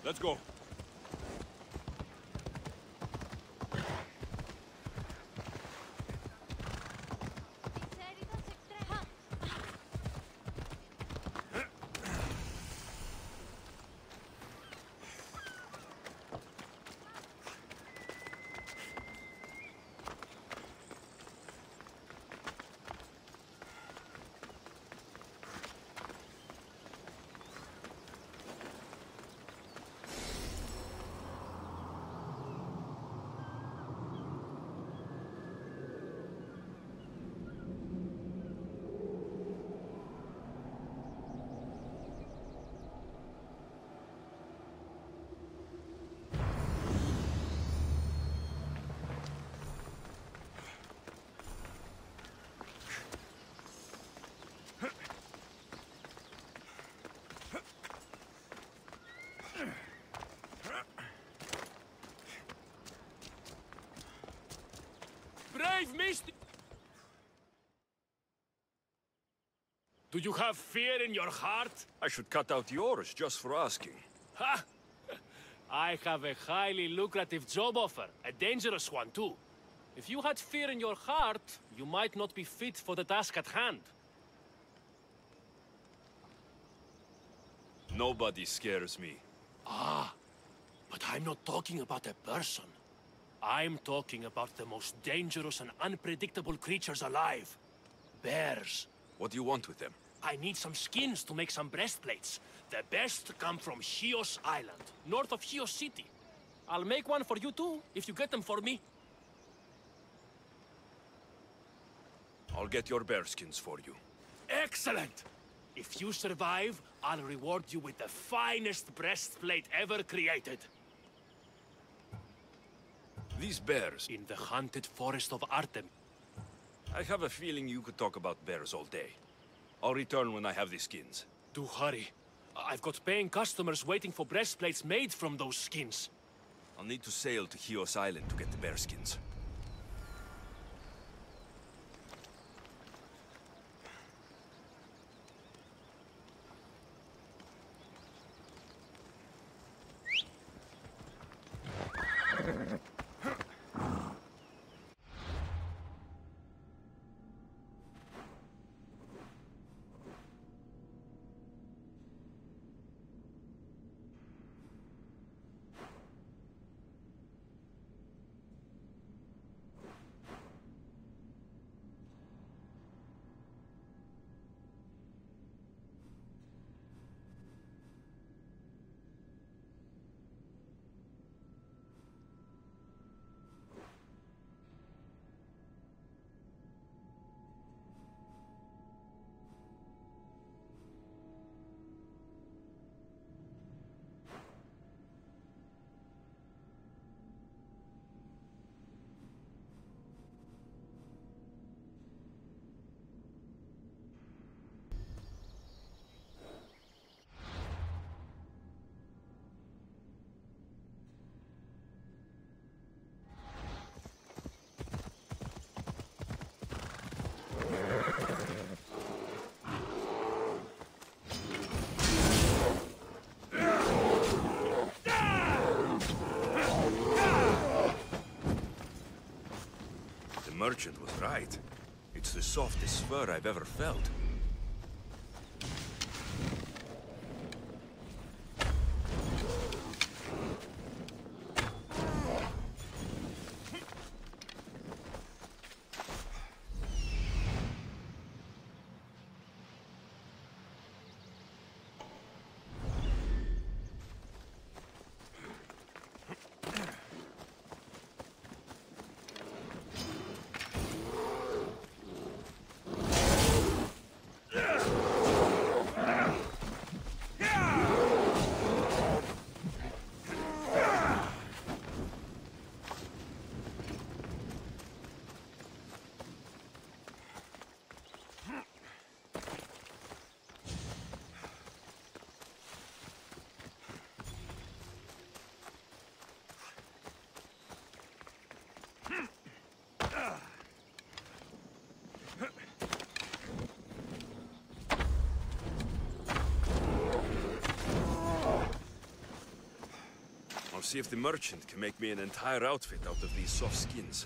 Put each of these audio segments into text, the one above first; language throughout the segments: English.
Let's go. Brave Misty! Do you have fear in your heart? I should cut out yours just for asking. Ha! I have a highly lucrative job offer, a dangerous one too. If you had fear in your heart, you might not be fit for the task at hand. Nobody scares me. Ah, but I'm not talking about a person. I'm talking about the most dangerous and unpredictable creatures alive. Bears. What do you want with them? I need some skins to make some breastplates. The best come from Chios Island, north of Chios City. I'll make one for you too, if you get them for me. I'll get your bearskins for you. Excellent! If you survive, I'll reward you with the finest breastplate ever created. These bears... In the haunted forest of Artemis. I have a feeling you could talk about bears all day. I'll return when I have the skins. Do hurry. I've got paying customers waiting for breastplates made from those skins. I'll need to sail to Chios Island to get the bearskins. The merchant was right. It's the softest fur I've ever felt. see if the merchant can make me an entire outfit out of these soft skins.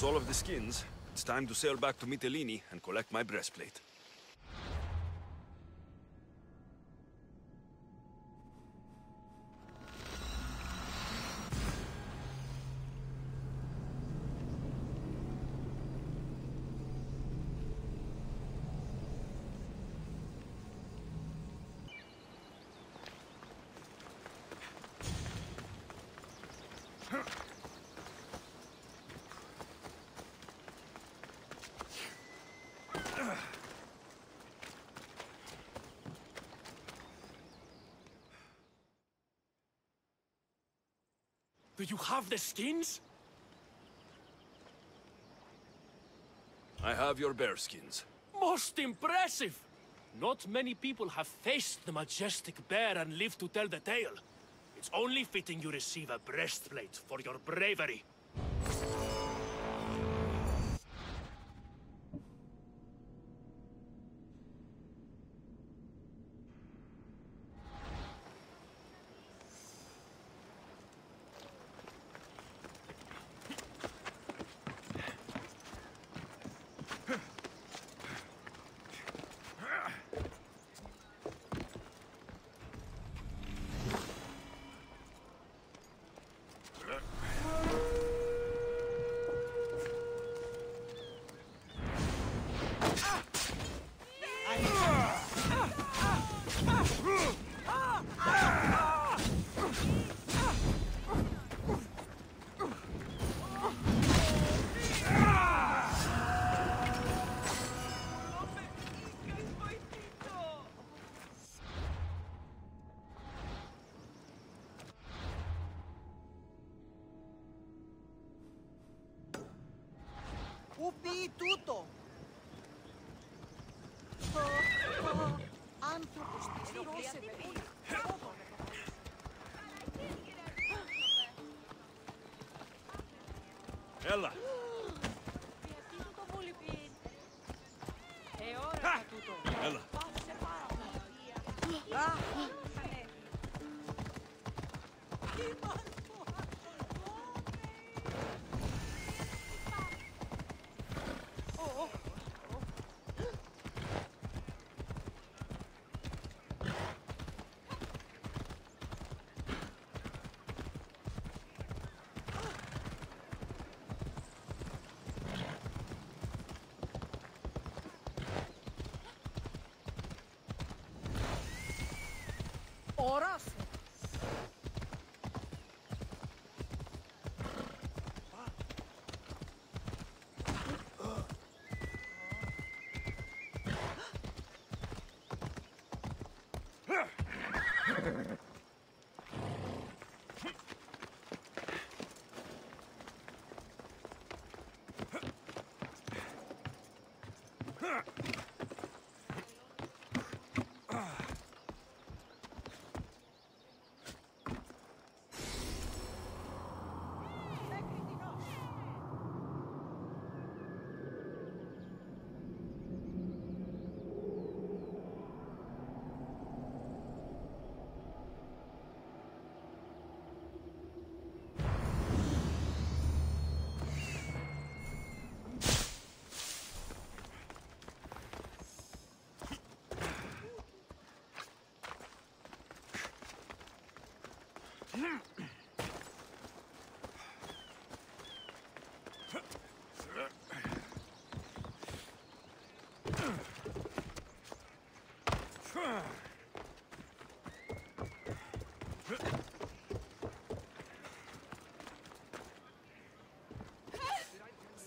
That's all of the skins. It's time to sail back to Mytilene and collect my breastplate. Do you have the skins? I have your bear skins. Most impressive! Not many people have faced the majestic bear and lived to tell the tale. It's only fitting you receive a breastplate for your bravery. Upi tutto! Άνθρωπος της Ella! Ella! Ώρας!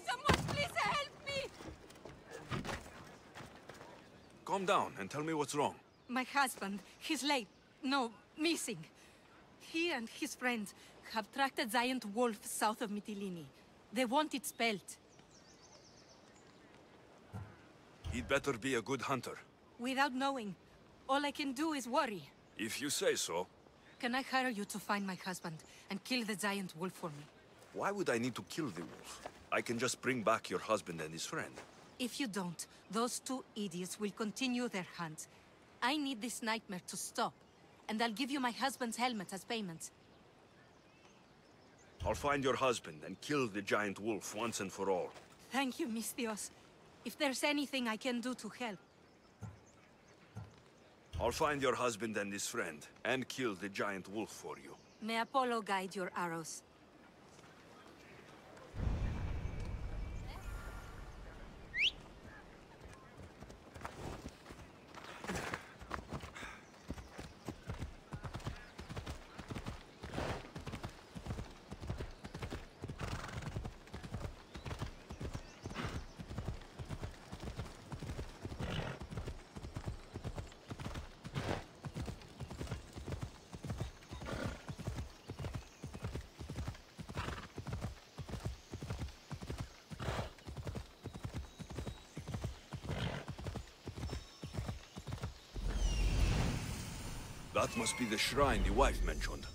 Someone please help me! Calm down and tell me what's wrong. My husband, he's late. No, missing. He and his friends have tracked a giant wolf south of Mytilene. They want its pelt. He'd better be a good hunter. Without knowing, all I can do is worry. If you say so. Can I hire you to find my husband and kill the giant wolf for me? Why would I need to kill the wolf? I can just bring back your husband and his friend. If you don't, those two idiots will continue their hunt. I need this nightmare to stop, and I'll give you my husband's helmet as payment. I'll find your husband and kill the giant wolf once and for all. Thank you, Misthios. If there's anything I can do to help. I'll find your husband and his friend, and kill the giant wolf for you. May Apollo guide your arrows. That must be the shrine the wife mentioned.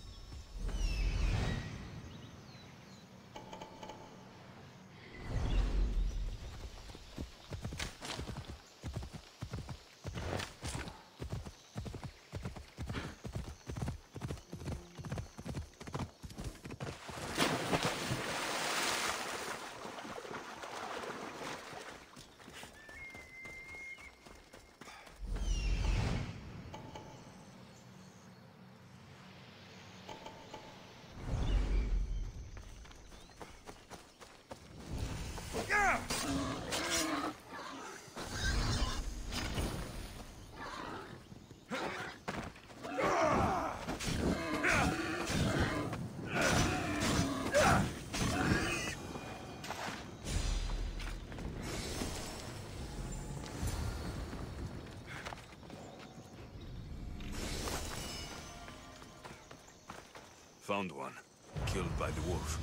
Found one, killed by the wolf.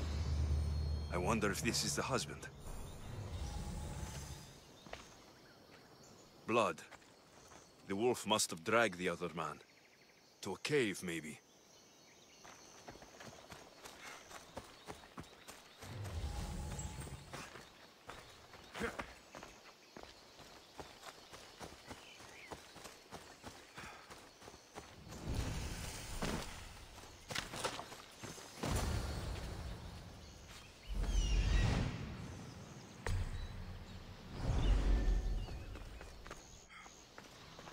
I wonder if this is the husband. Blood. The wolf must have dragged the other man. To a cave, maybe.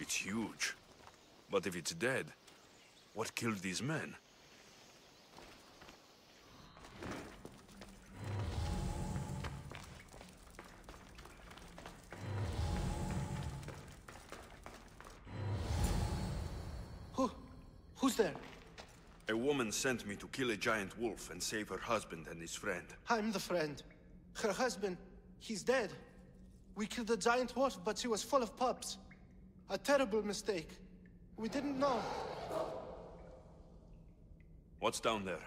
It's huge. But if it's dead, what killed these men? Who's there? A woman sent me to kill a giant wolf and save her husband and his friend. I'm the friend. Her husband, he's dead. We killed the giant wolf, but she was full of pups. A terrible mistake. We didn't know. What's down there?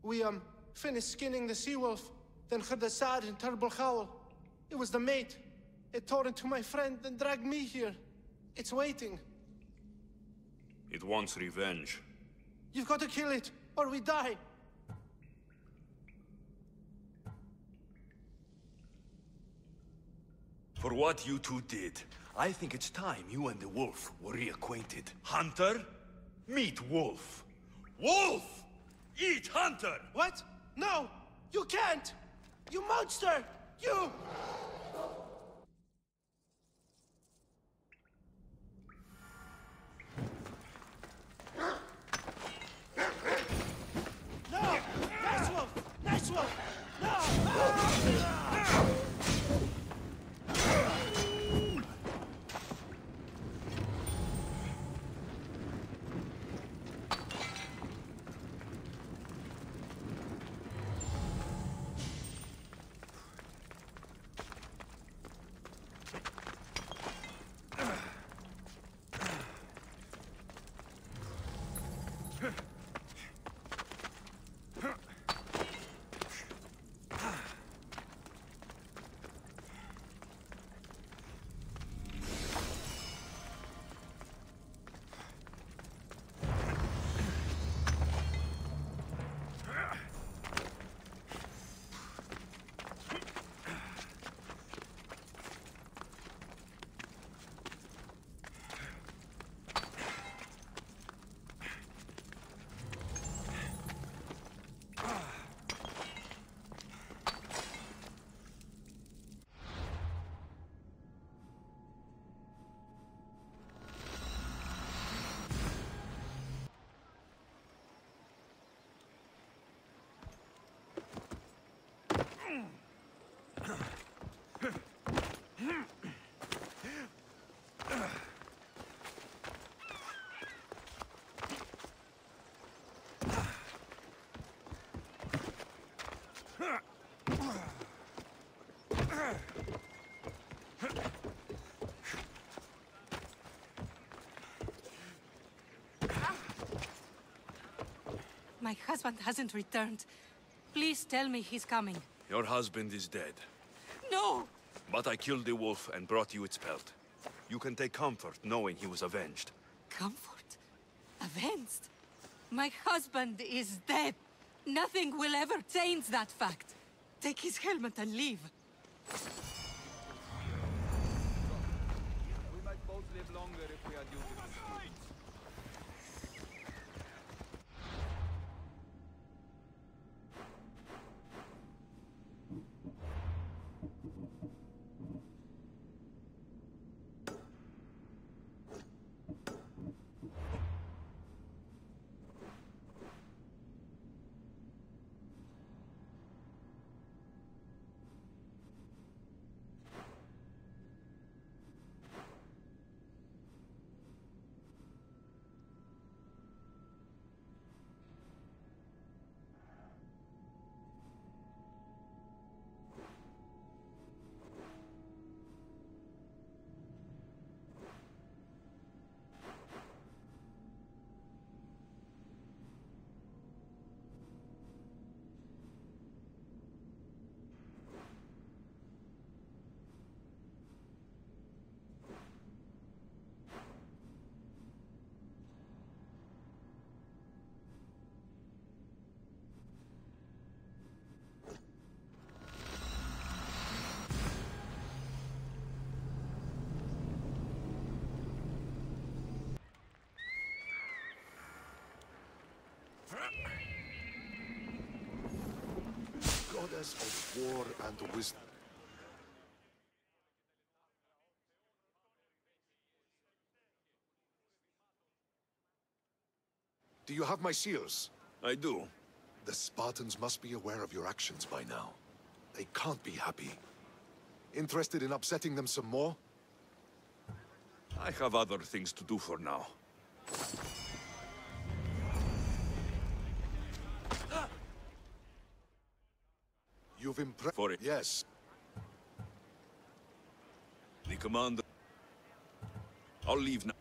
We, finished skinning the sea-wolf, then heard a sad and terrible howl. It was the mate. It tore into my friend and dragged me here. It's waiting. It wants revenge. You've got to kill it, or we die. For what you two did, I think it's time you and the wolf were reacquainted. Hunter, meet wolf. Wolf! Eat hunter! What? No! You can't! You monster! You! My husband hasn't returned. Please tell me he's coming. Your husband is dead. No! But I killed the wolf and brought you its pelt. You can take comfort knowing he was avenged. Comfort? Avenged? My husband is dead. Nothing will ever change that fact. Take his helmet and leave. We might both live longer if we are due to this. Goddess of war and wisdom. Do you have my seals? I do. The Spartans must be aware of your actions by now. They can't be happy. Interested in upsetting them some more? I have other things to do for now. You've impressed... For it. Yes. The commander... I'll leave now.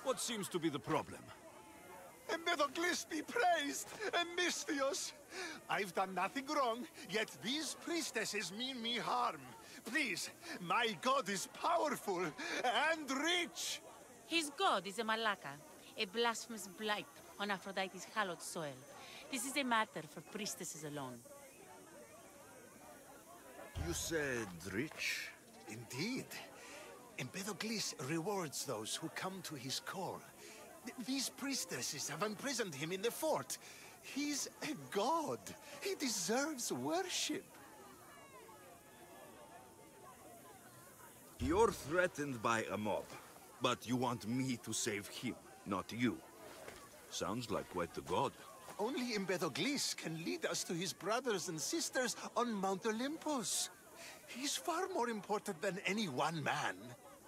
What seems to be the problem? Empedocles be praised, Misthios! I've done nothing wrong, yet these priestesses mean me harm. Please, my god is powerful and rich! His god is a malaka, a blasphemous blight on Aphrodite's hallowed soil. This is a matter for priestesses alone. You said rich? Indeed. Empedocles rewards those who come to his call. These priestesses have imprisoned him in the fort. He's a god. He deserves worship. You're threatened by a mob, but you want me to save him, not you. Sounds like quite the god. Only Empedocles can lead us to his brothers and sisters on Mount Olympus. He's far more important than any one man.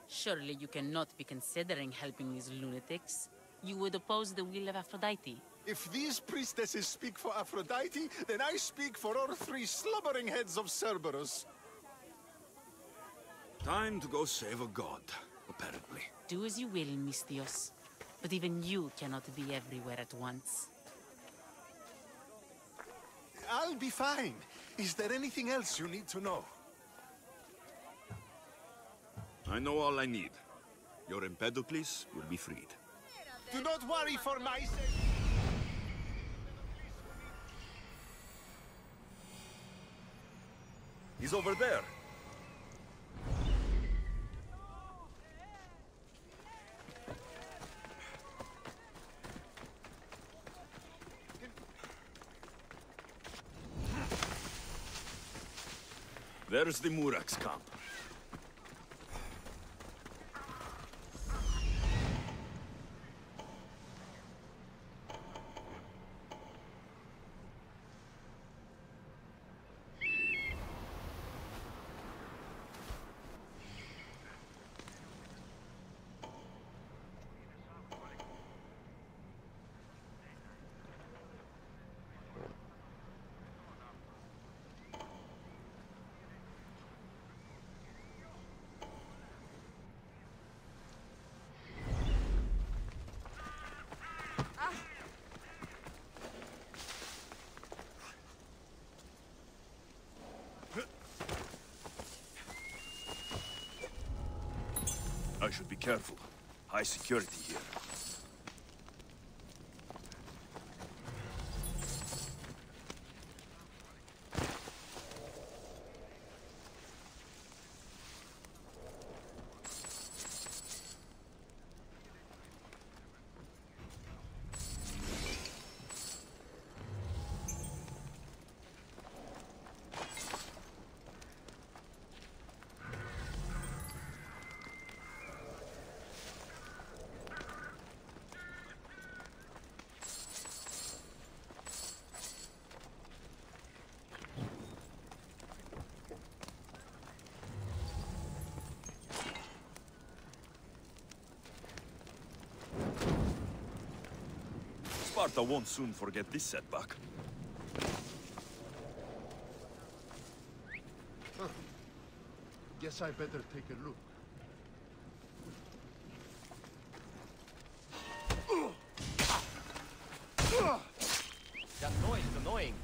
Surely you cannot be considering helping these lunatics. You would oppose the will of Aphrodite. If these priestesses speak for Aphrodite, then I speak for all three slubbering heads of Cerberus. Time to go save a god, apparently. Do as you will, Misthios. But even you cannot be everywhere at once. I'll be fine. Is there anything else you need to know? I know all I need. Your Empedocles will be freed. Do not worry for my sake. He's over there. There's the Murak's camp. I should be careful. High security here. Sparta won't soon forget this setback. Guess I better take a look. That noise is annoying.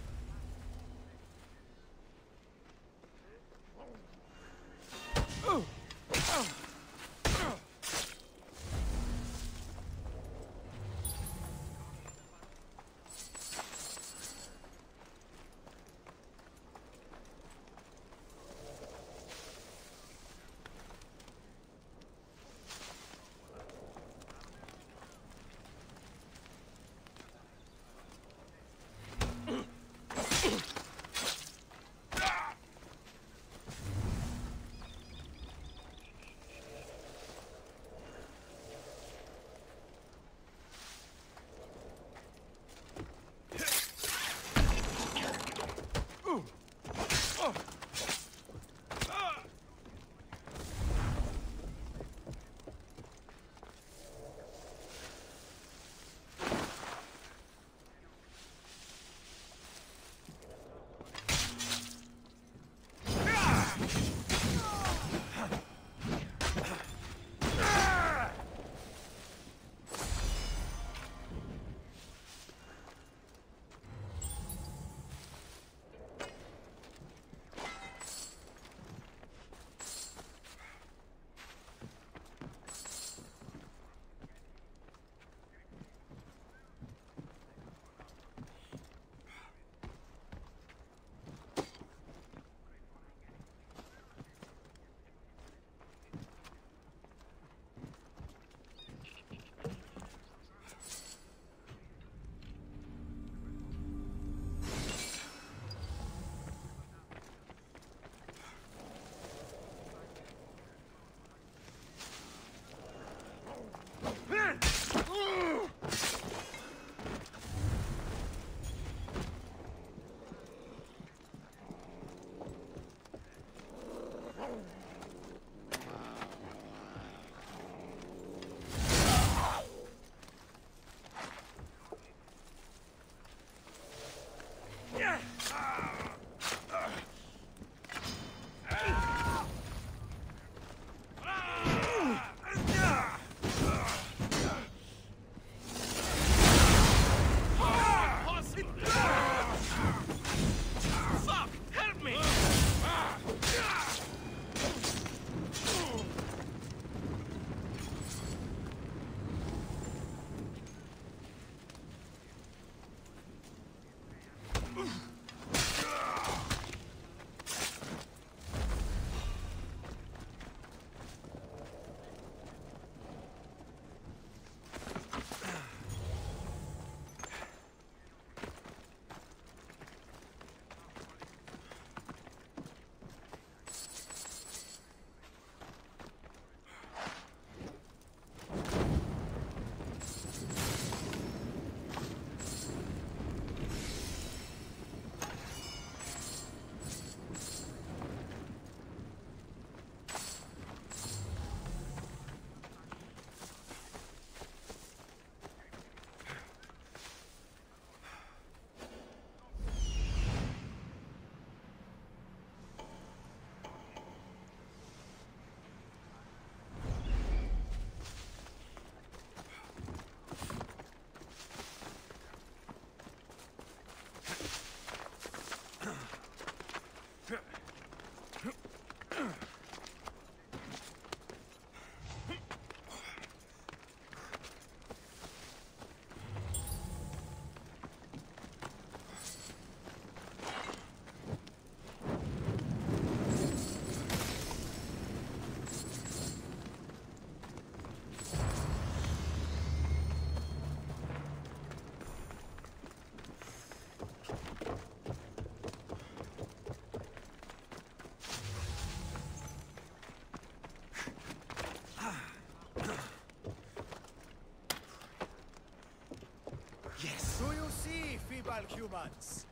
feeble humans.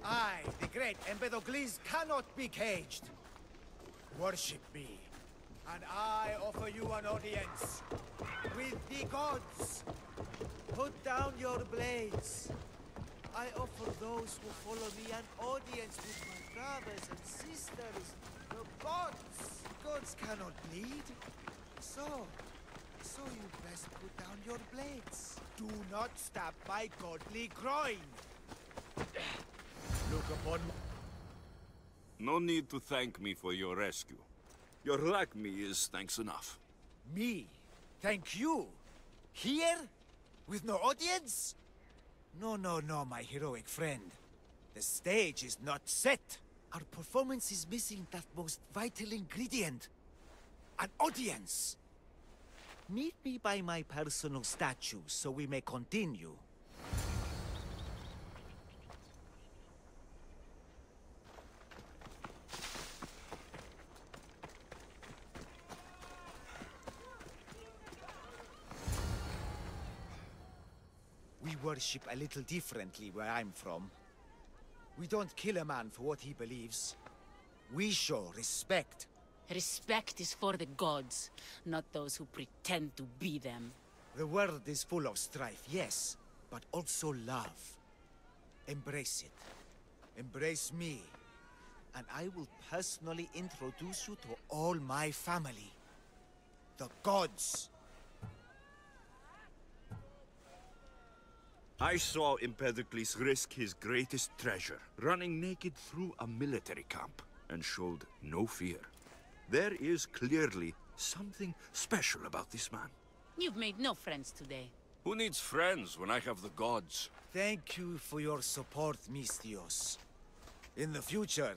I, the great Empedocles, cannot be caged. Worship me, and I offer you an audience with the gods. Put down your blades. I offer those who follow me an audience with my brothers and sisters, the gods. Gods cannot bleed. So you best put down your blades. Do not stab my godly groin. Look upon No need to thank me for your rescue. Your lack me is thanks enough. me. Thank you. Here? With no audience? No, my heroic friend. The stage is not set. Our performance is missing that most vital ingredient. An audience. Meet me by my personal statue so we may continue. We worship a little differently where I'm from. We don't kill a man for what he believes. We show respect. Respect is for the gods, not those who pretend to be them. The world is full of strife, yes, but also love. Embrace it. Embrace me. And I will personally introduce you to all my family. The gods. I saw Empedocles risk his greatest treasure, running naked through a military camp, and showed no fear. There is clearly something special about this man. You've made no friends today. Who needs friends when I have the gods? Thank you for your support, Misthios. In the future,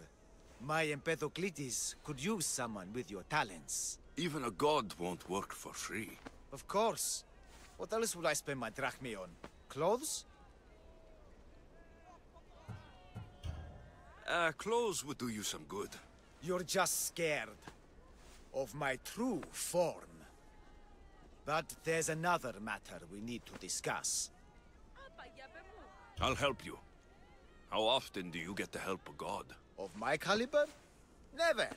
my Empedocles could use someone with your talents. Even a god won't work for free. Of course. What else would I spend my drachmae on? Clothes? Clothes would do you some good. You're just scared of my true form. But there's another matter we need to discuss. I'll help you. How often do you get to help a god? Of my caliber? Never.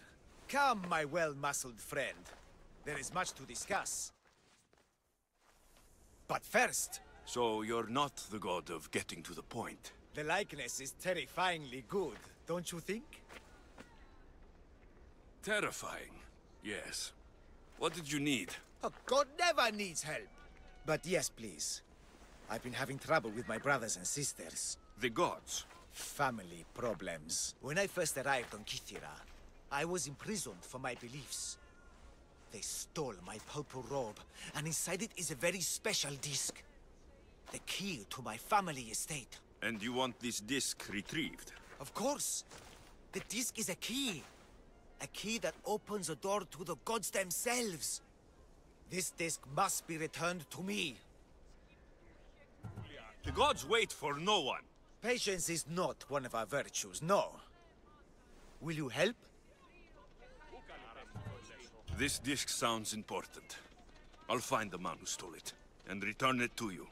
Come, my well-muscled friend. There is much to discuss. But first... So you're not the god of getting to the point? The likeness is terrifyingly good, don't you think? Terrifying, yes. What did you need? A god never needs help. But yes, please. I've been having trouble with my brothers and sisters. The gods? Family problems. When I first arrived on Kythera, I was imprisoned for my beliefs. They stole my purple robe, and inside it is a very special disc. The key to my family estate. And you want this disc retrieved? Of course. The disc is a key. A key that opens a door to the gods themselves. This disc must be returned to me. The gods wait for no one. Patience is not one of our virtues, no. Will you help? This disc sounds important. I'll find the man who stole it, and return it to you.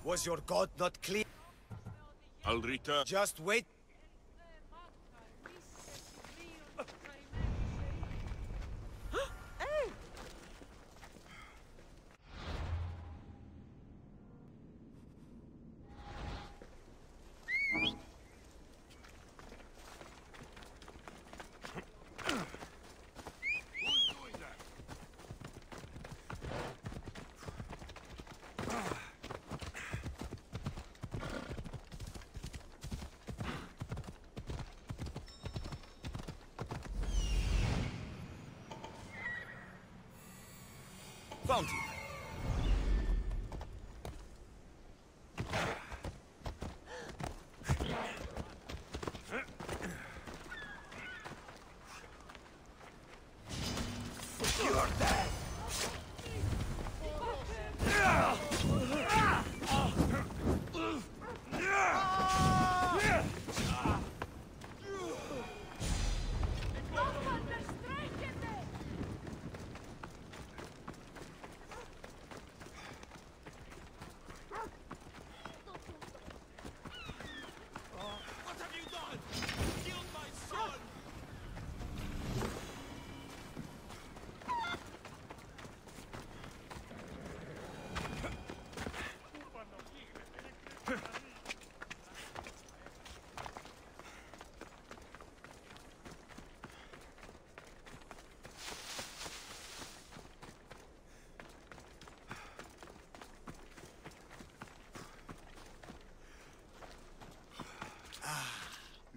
Was your god not clear? I'll return. Just wait. Fountain. You're dead.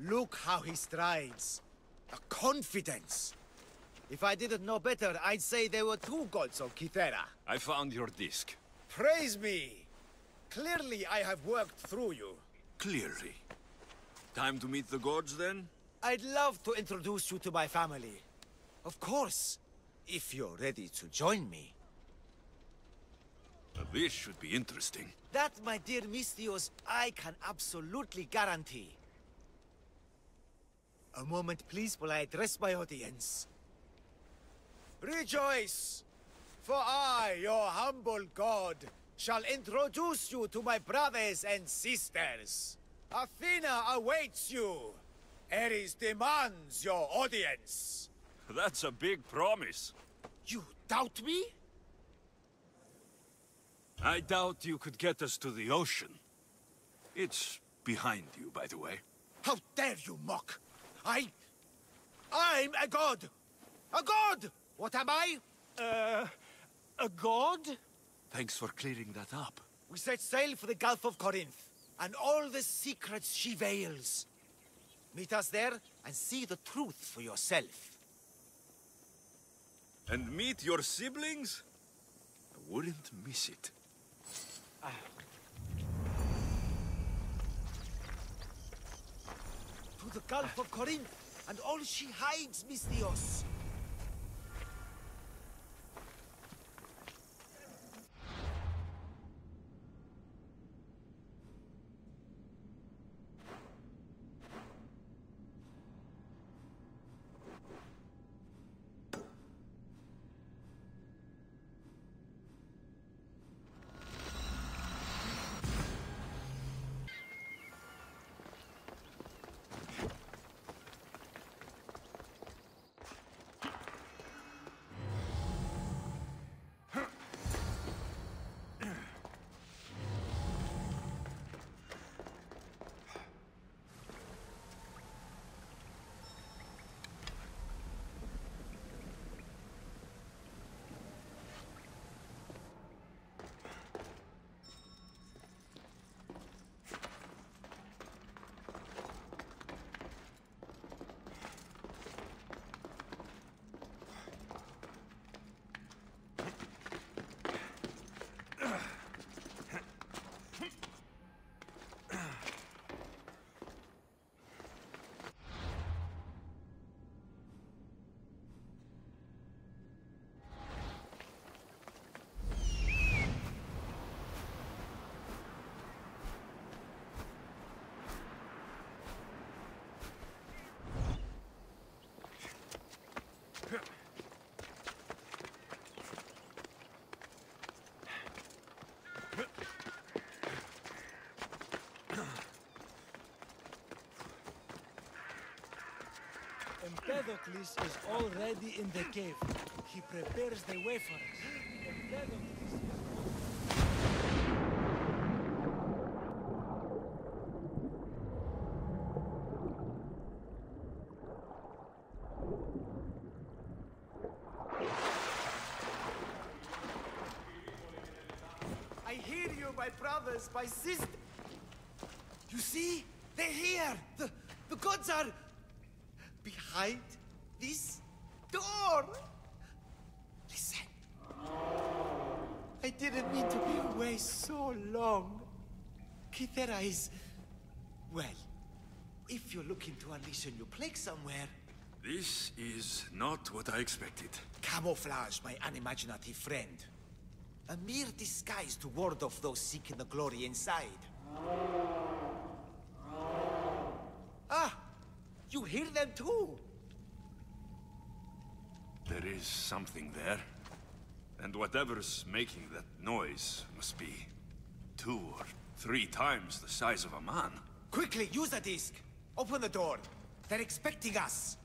Look how he strides. The confidence. If I didn't know better, I'd say there were two gods on Kythera. I found your disc. Praise me! Clearly I have worked through you. Clearly. Time to meet the gods, then? I'd love to introduce you to my family. Of course, if you're ready to join me. This should be interesting. That, my dear Misthios, I can absolutely guarantee. A moment, please, while I address my audience. Rejoice! For I, your humble god, shall introduce you to my brothers and sisters. Athena awaits you. Ares demands your audience. That's a big promise. You doubt me? I doubt you could get us to the ocean. It's behind you, by the way. How dare you mock? I'm a god! A god! What am I? A god? Thanks for clearing that up. We set sail for the Gulf of Corinth, and all the secrets she veils. Meet us there, and see the truth for yourself. And meet your siblings? I wouldn't miss it. To the Gulf of Corinth, and all she hides, Misthios. Empedocles is already in the cave. He prepares the way for us. Empedocles is... I hear you, my brothers, my sisters. You see? They're here! The gods are... behind this door! Listen. I didn't mean to be away so long. Kythera is... well, if you're looking to unleash a new plague somewhere... This is not what I expected. Camouflage, my unimaginative friend. A mere disguise to ward off those seeking the glory inside. Ah! You hear them too? There is something there. And whatever's making that noise must be 2 or 3 times the size of a man. Quickly, use the disc! Open the door. They're expecting us.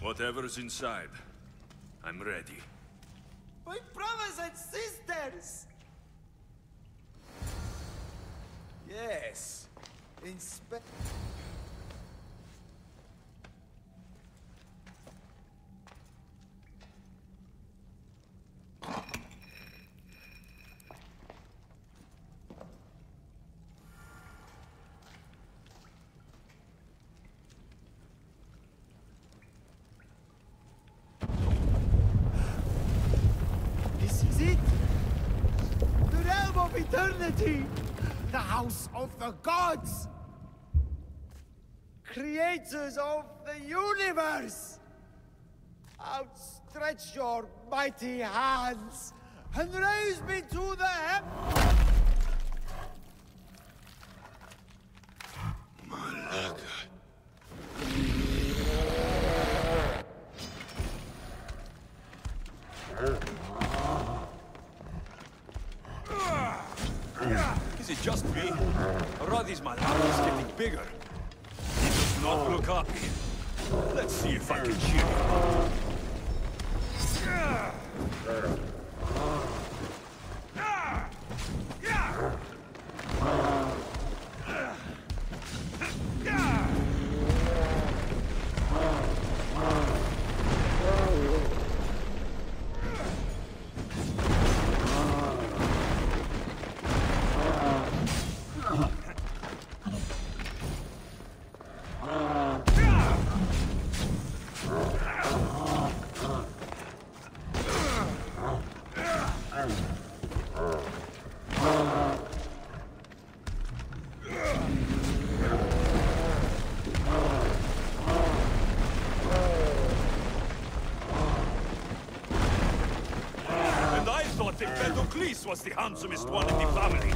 Whatever's inside, I'm ready. My brothers and sisters! Yes. Inspect... eternity! The house of the gods! Creators of the universe! Outstretch your mighty hands and raise me to the heavens! Is it just me? Or are these malacas getting bigger? He does not look happy. Let's see if I can cheer him up. Empedocles was the handsomest one in the family.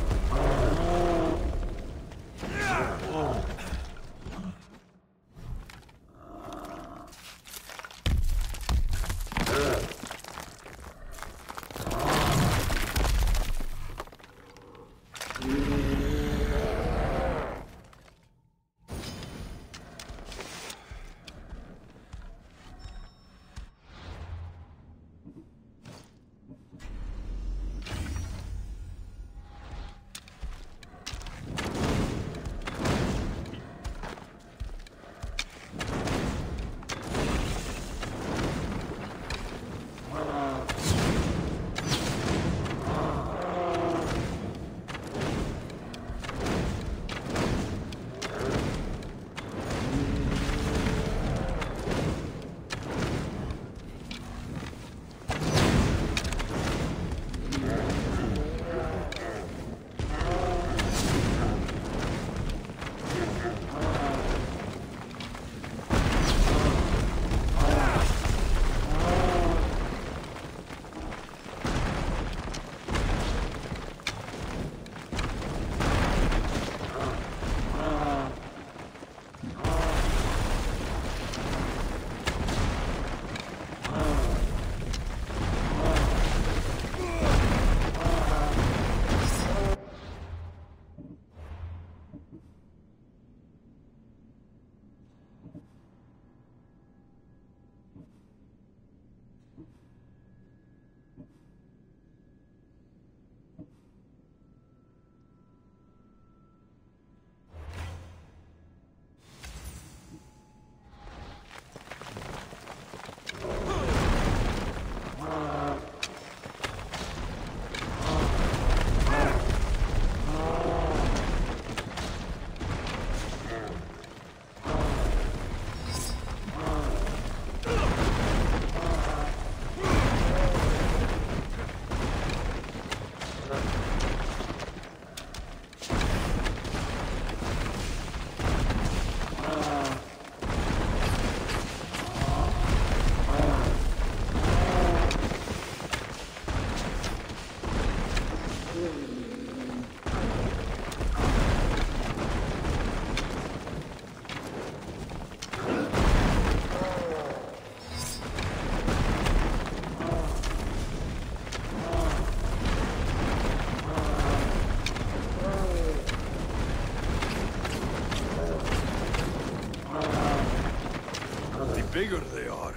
The bigger they are,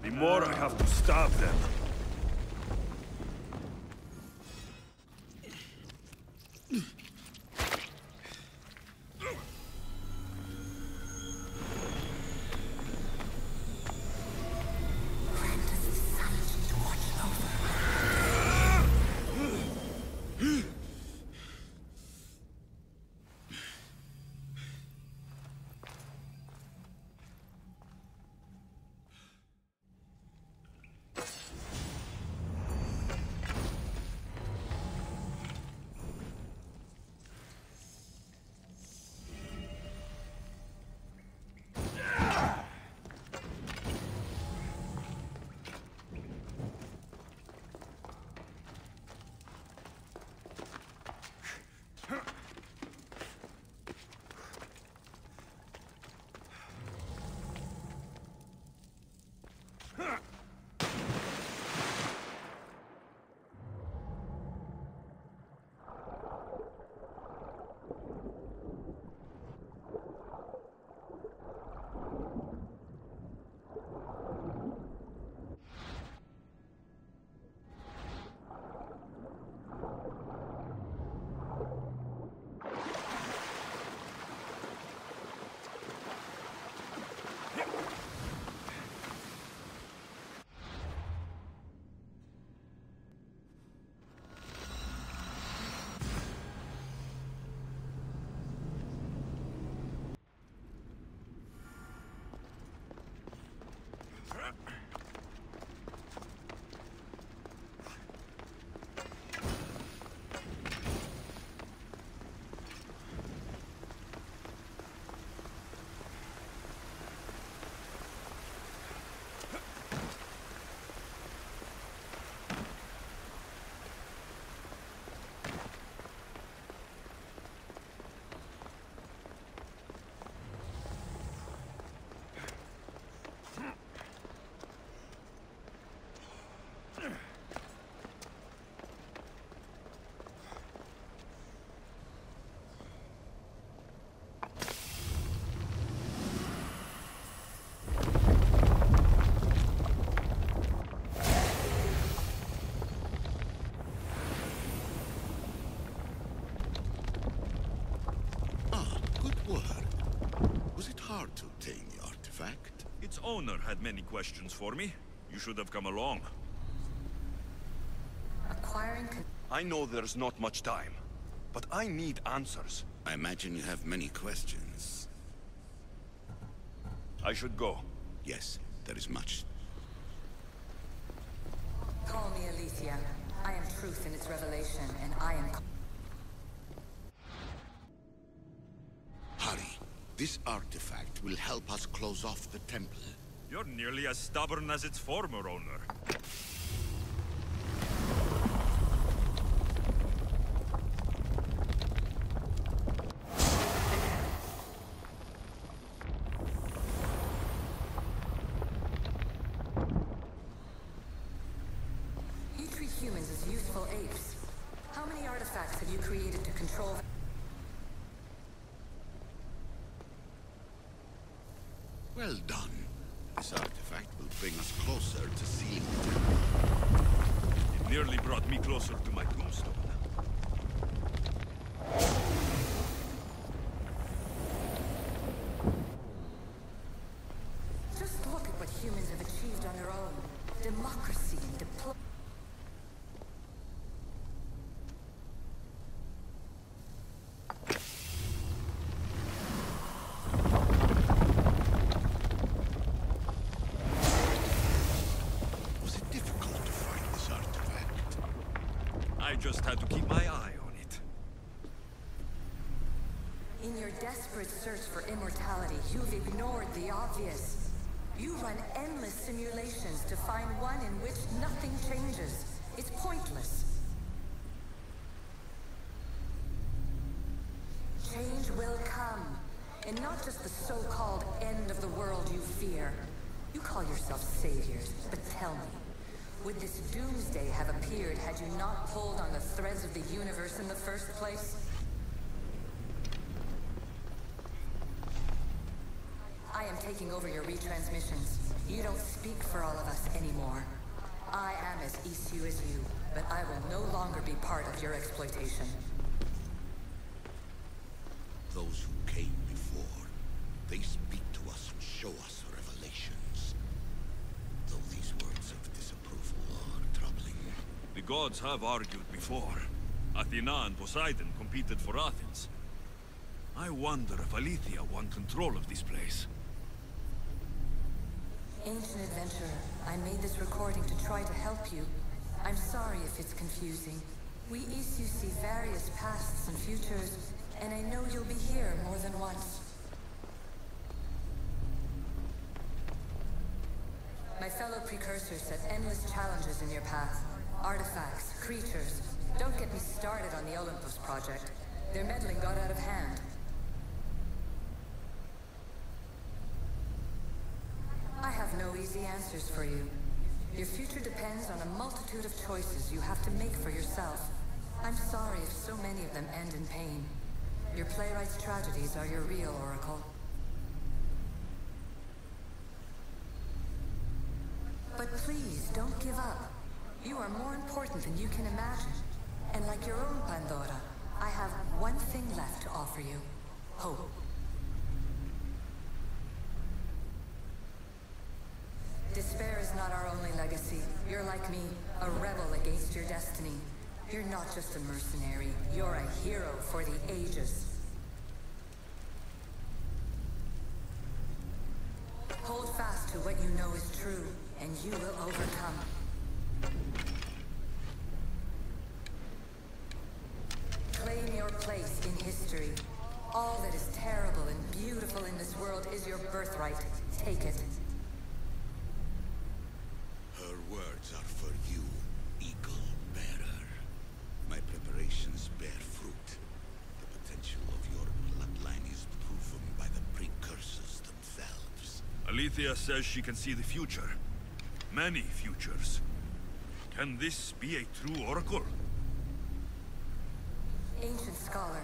the more I have to stab them. Hard to obtain the artifact. Its owner had many questions for me. You should have come along. I know there's not much time, but I need answers. I imagine you have many questions. I should go. Yes, there is much. Call me Aletheia. I am truth in its revelation, and I am... Hurry. This artifact will help us close off the temple. You're nearly as stubborn as its former owner. You treat humans as useful apes. How many artifacts have you created to control... Well done. This artifact will bring us closer to sealing the temple. It nearly brought me closer to my tombstone. Just look at what humans have achieved on their own. Democracy and diplomacy. I just had to keep my eye on it. In your desperate search for immortality, you've ignored the obvious. You run endless simulations to find one in which nothing changes. It's pointless. Change will come, and not just the so-called end of the world you fear. You call yourself saviors, but tell me, would this doomsday have appeared had you not pulled on the threads of the universe in the first place? I am taking over your retransmissions. You don't speak for all of us anymore. I am as issue as you, but I will no longer be part of your exploitation. Those who came before, they speak to us and show us revelations. Though these words of disapproval are troubling. The gods have argued before. Athena and Poseidon competed for Athens. I wonder if Aletheia won control of this place. Ancient adventurer, I made this recording to try to help you. I'm sorry if it's confusing. We issue see various pasts and futures, and I know you'll be here more than once. My fellow precursors set endless challenges in your path. Artifacts, creatures. Don't get me started on the Olympus project. Their meddling got out of hand. I have no easy answers for you. Your future depends on a multitude of choices you have to make for yourself. I'm sorry if so many of them end in pain. Your playwright's tragedies are your real oracle. But please, don't give up. You are more important than you can imagine. And like your own Pandora, I have one thing left to offer you. Hope. Despair is not our only legacy. You're like me, a rebel against your destiny. You're not just a mercenary, you're a hero for the ages. Hold fast to what you know is true, and you will overcome. Claim your place in history. All that is terrible and beautiful in this world is your birthright. Take it. Her words are for you, Eagle Bearer. My preparations bear fruit. The potential of your bloodline is proven by the precursors themselves. Alethea says she can see the future. Many futures. Can this be a true oracle? Ancient scholar,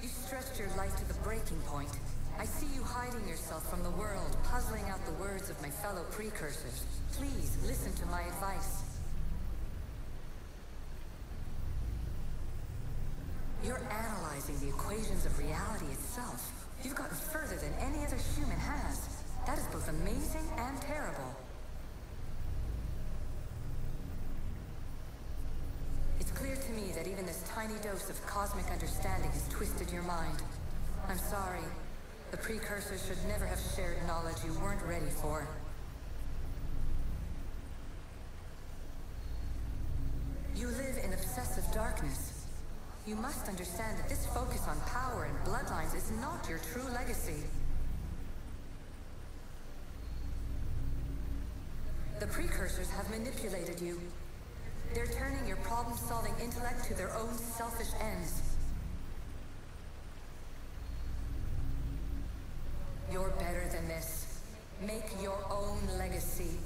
you stretched your life to the breaking point. I see you hiding yourself from the world, puzzling out the words of my fellow precursors. Please, listen to my advice. You're analyzing the equations of reality itself. You've gotten further than any other human has. That is both amazing and terrible. It's clear to me that even this tiny dose of cosmic understanding has twisted your mind. I'm sorry. The precursors should never have shared knowledge you weren't ready for. You live in obsessive darkness. You must understand that this focus on power and bloodlines is not your true legacy. The precursors have manipulated you. They're turning your problem-solving intellect to their own selfish ends. You're better than this. Make your own legacy.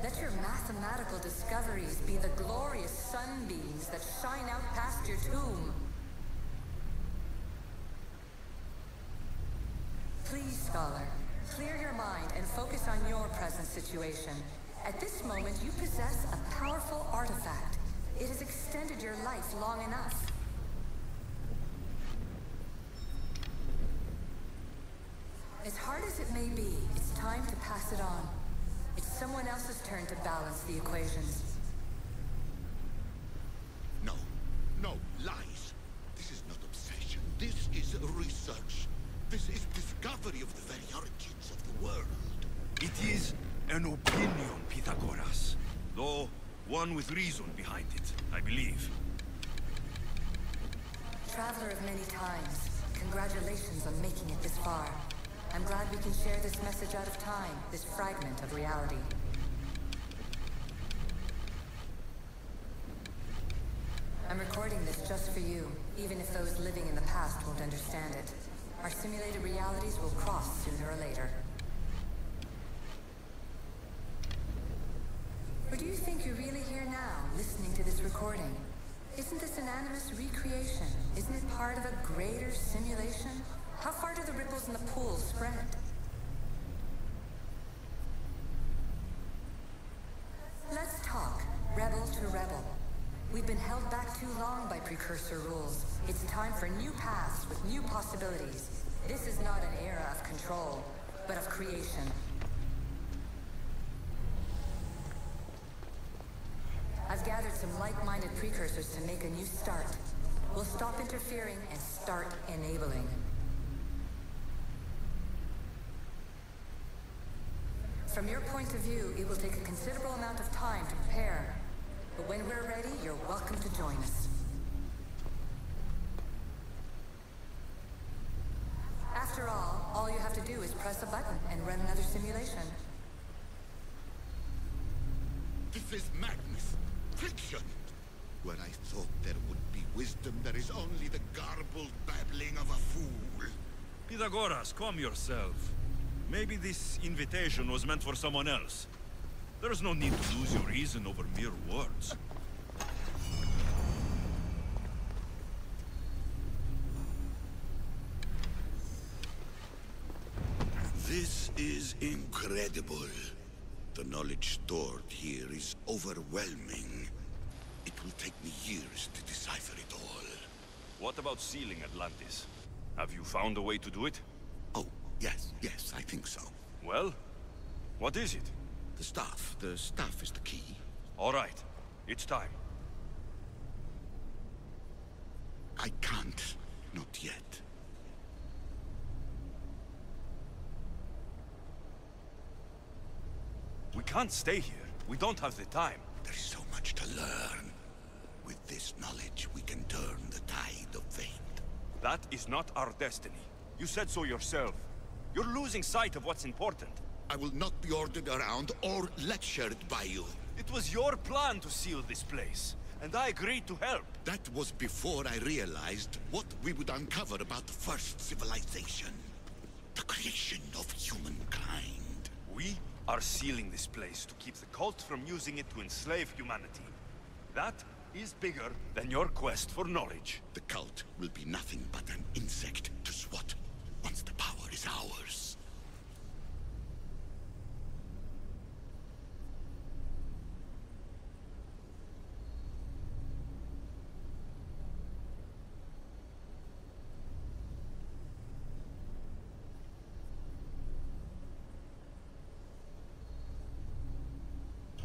Let your mathematical discoveries be the glorious sunbeams that shine out past your tomb. Please, scholar, clear your mind and focus on your present situation. At this moment, you possess a powerful artifact. It has extended your life long enough. As hard as it may be, it's time to pass it on. It's someone else's turn to balance the equations. No, no, lies. This is not obsession. This is research. This is discovery of the very origins of the world. It is an opinion, Pythagoras. Though one with reason behind it, I believe. Traveler of many times, congratulations on making it this far. I'm glad we can share this message out of time, this fragment of reality. I'm recording this just for you, even if those living in the past won't understand it. Our simulated realities will cross sooner or later. Or do you think you're really here now, listening to this recording? Isn't this an animus recreation? Isn't it part of a greater simulation? How far do the ripples in the pool spread? Let's talk, rebel to rebel. We've been held back too long by precursor rules. It's time for new paths with new possibilities. This is not an era of control, but of creation. I've gathered some like-minded precursors to make a new start. We'll stop interfering and start enabling. From your point of view, it will take a considerable amount of time to prepare. But when we're ready, you're welcome to join us. After all you have to do is press a button and run another simulation. This is madness. Fiction. Where I thought there would be wisdom, there is only the garbled babbling of a fool. Pythagoras, calm yourself. Maybe this invitation was meant for someone else. There's no need to lose your reason over mere words. This is incredible. The knowledge stored here is overwhelming. It will take me years to decipher it all. What about sealing Atlantis? Have you found a way to do it? Oh, yes, I think so. Well, what is it? The staff. The staff is the key. All right, it's time. I can't. Not yet. We can't stay here. We don't have the time. There's so much to learn. With this knowledge, we can turn the tide of fate. That is not our destiny. You said so yourself. You're losing sight of what's important. I will not be ordered around or lectured by you. It was your plan to seal this place, and I agreed to help. That was before I realized what we would uncover about the first civilization. The creation of humankind. We are sealing this place to keep the cult from using it to enslave humanity. That is bigger than your quest for knowledge. The cult will be nothing but an insect to swat once the power is ours.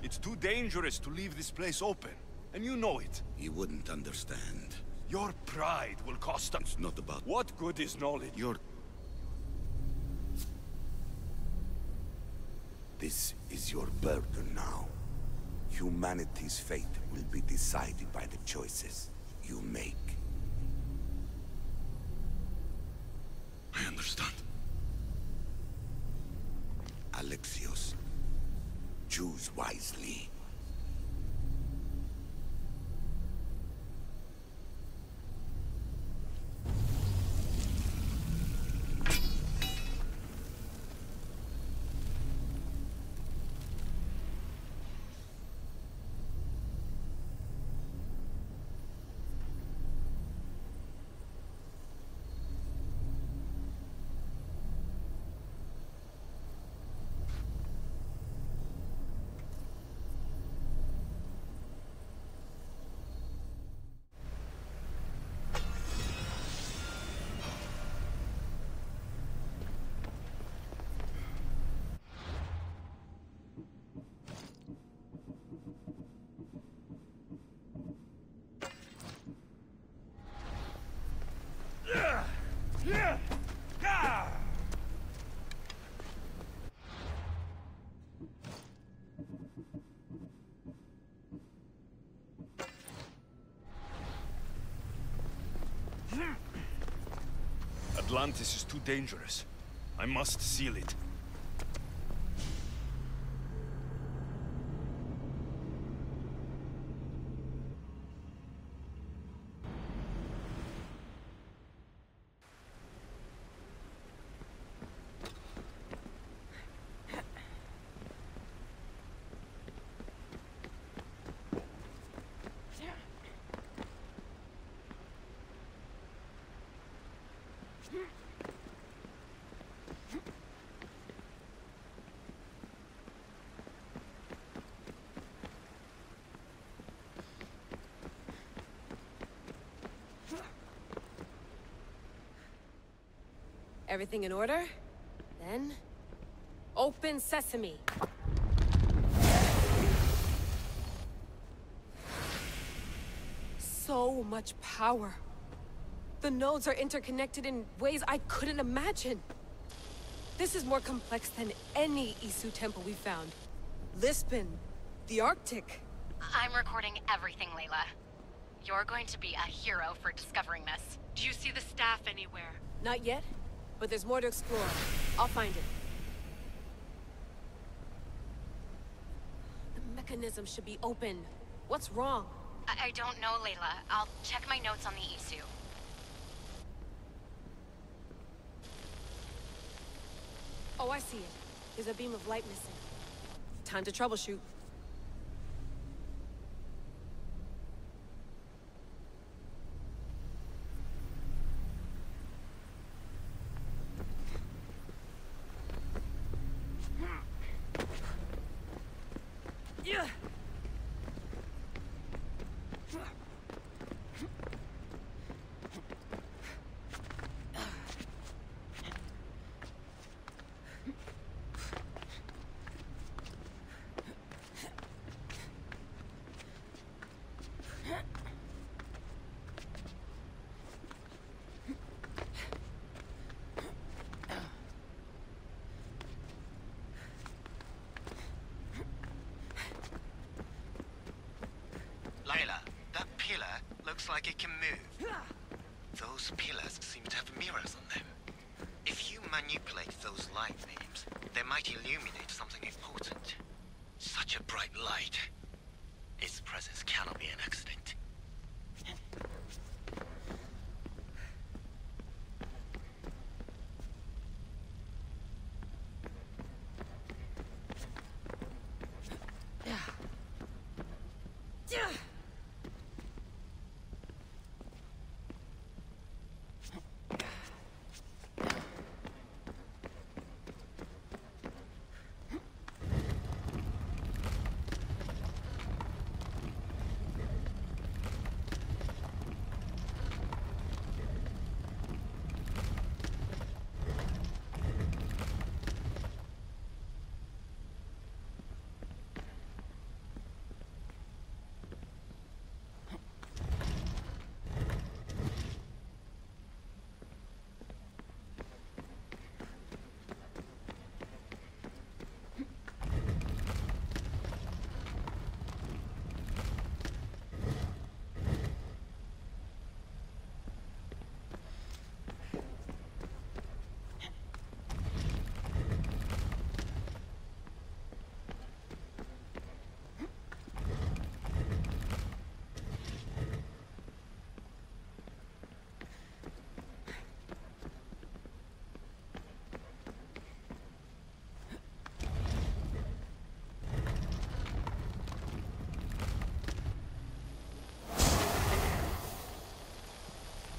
It's too dangerous to leave this place open, and you know it. You wouldn't understand. Your pride will cost us. It's not about... What good is knowledge? This is your burden now. Humanity's fate will be decided by the choices you make. I understand. Alexios, choose wisely. Atlantis is too dangerous. I must seal it. Everything in order? Then... open sesame! So much power. The nodes are interconnected in ways I couldn't imagine. This is more complex than any Isu temple we found. Lisbon, the Arctic. I'm recording everything, Layla. You're going to be a hero for discovering this. Do you see the staff anywhere? Not yet, but there's more to explore. I'll find it. The mechanism should be open. What's wrong? I don't know, Layla. I'll check my notes on the Isu. Oh, I see it. There's a beam of light missing. Time to troubleshoot. Layla, that pillar looks like it can move. Those pillars seem to have mirrors on them. If you manipulate those light beams, they might illuminate something important. Such a bright light. Its presence cannot be an accident.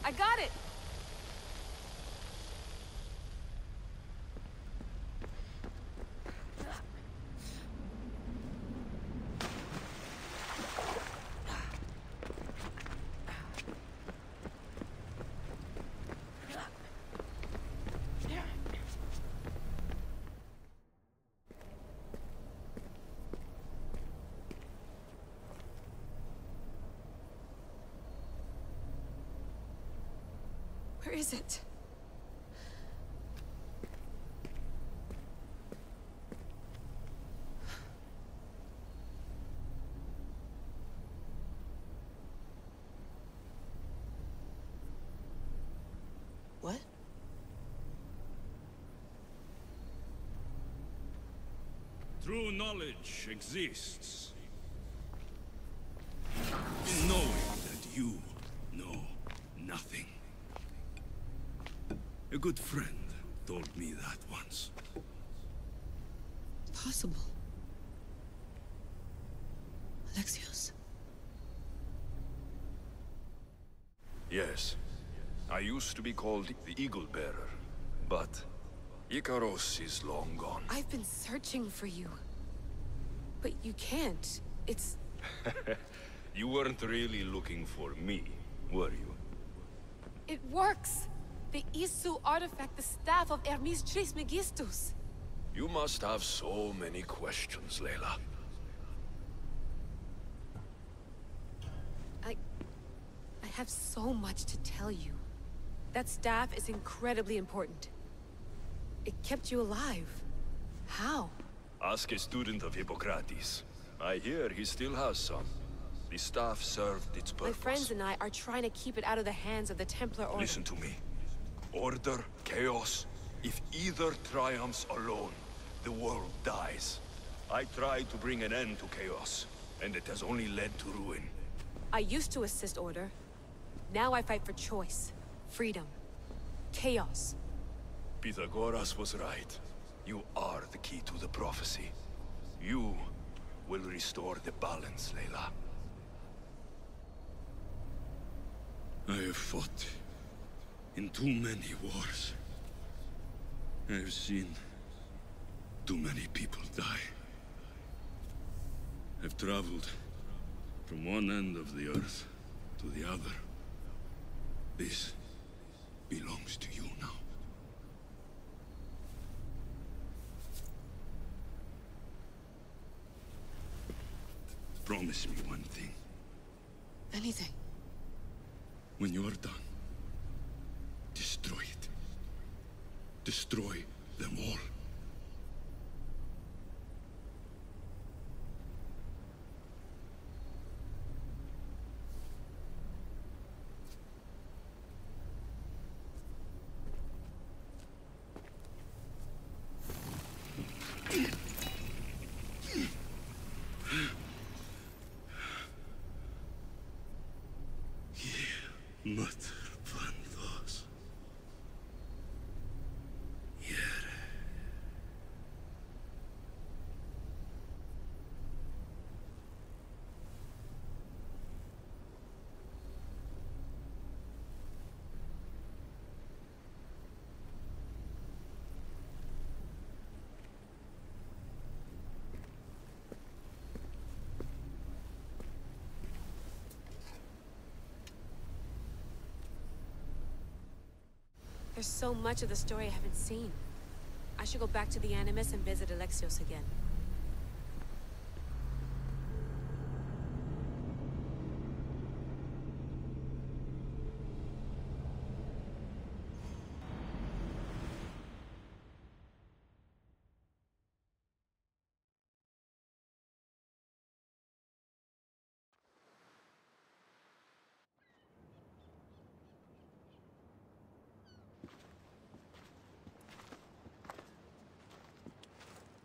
I got it! Where is it? What? True knowledge exists in knowing that you know nothing. A good friend told me that once. Possible. Alexios? Yes. I used to be called the Eagle Bearer, but Icaros is long gone. I've been searching for you. But you can't. It's... You weren't really looking for me, were you? It works! The Isu artifact, the staff of Hermes Trismegistus. You must have so many questions, Layla. I have so much to tell you. That staff is incredibly important. It kept you alive. How? Ask a student of Hippocrates. I hear he still has some. The staff served its purpose. My friends and I are trying to keep it out of the hands of the Templar Order. Listen to me. Order, chaos. If either triumphs alone, the world dies. I tried to bring an end to chaos, and it has only led to ruin. I used to assist Order. Now I fight for choice, freedom, chaos. Pythagoras was right. You are the key to the prophecy. You will restore the balance, Layla. I have fought in too many wars. I have seen too many people die. I've traveled from one end of the earth to the other. This belongs to you now. Promise me one thing. Anything. When you are done, destroy it. Destroy them all. There's so much of the story I haven't seen. I should go back to the Animus and visit Alexios again.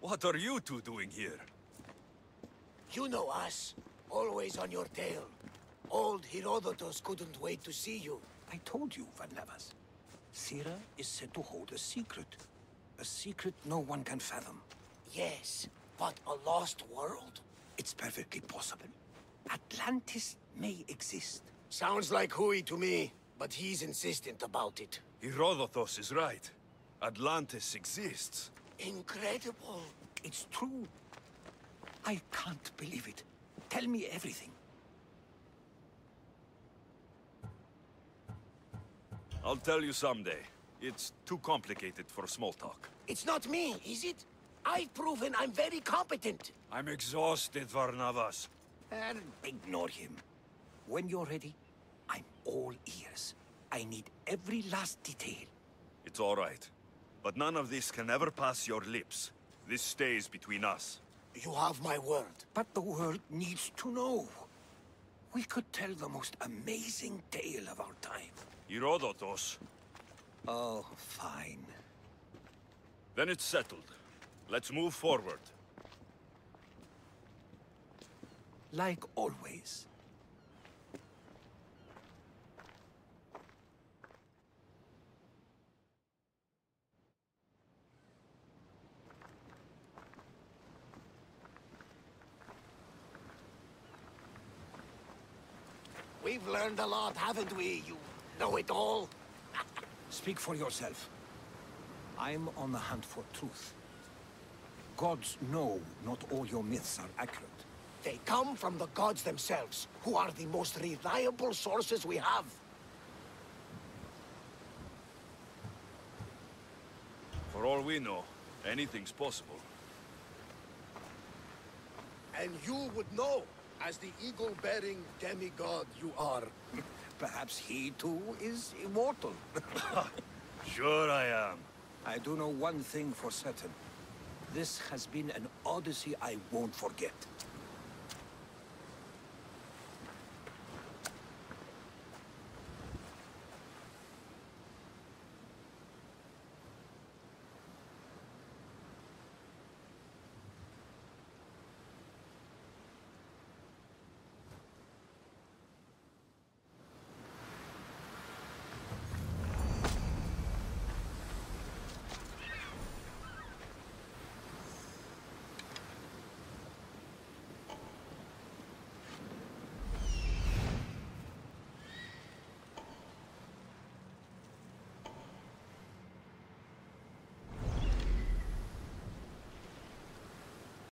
What are you two doing here? You know us. Always on your tail. Old Herodotus couldn't wait to see you. I told you, Varnavas. Sira is said to hold a secret. A secret no one can fathom. Yes, but a lost world? It's perfectly possible. Atlantis may exist. Sounds like Hui to me, but he's insistent about it. Herodotus is right. Atlantis exists. Incredible. It's true. I can't believe it. Tell me everything. I'll tell you someday. It's too complicated for small talk. It's not me, is it? I've proven I'm very competent. I'm exhausted, Varnavas. And ignore him. When you're ready, I'm all ears. I need every last detail. It's all right. But none of this can ever pass your lips. This stays between us. You have my word. But the world needs to know. We could tell the most amazing tale of our time. Herodotus. Oh, fine. Then it's settled. Let's move forward. Like always. We've learned a lot, haven't we, you know-it-all? Speak for yourself. I'm on the hunt for truth. Gods know not all your myths are accurate. They come from the gods themselves, who are the most reliable sources we have. For all we know, anything's possible. And you would know, as the eagle-bearing demigod you are. Perhaps he too is immortal. Sure I am. I do know one thing for certain. This has been an odyssey I won't forget.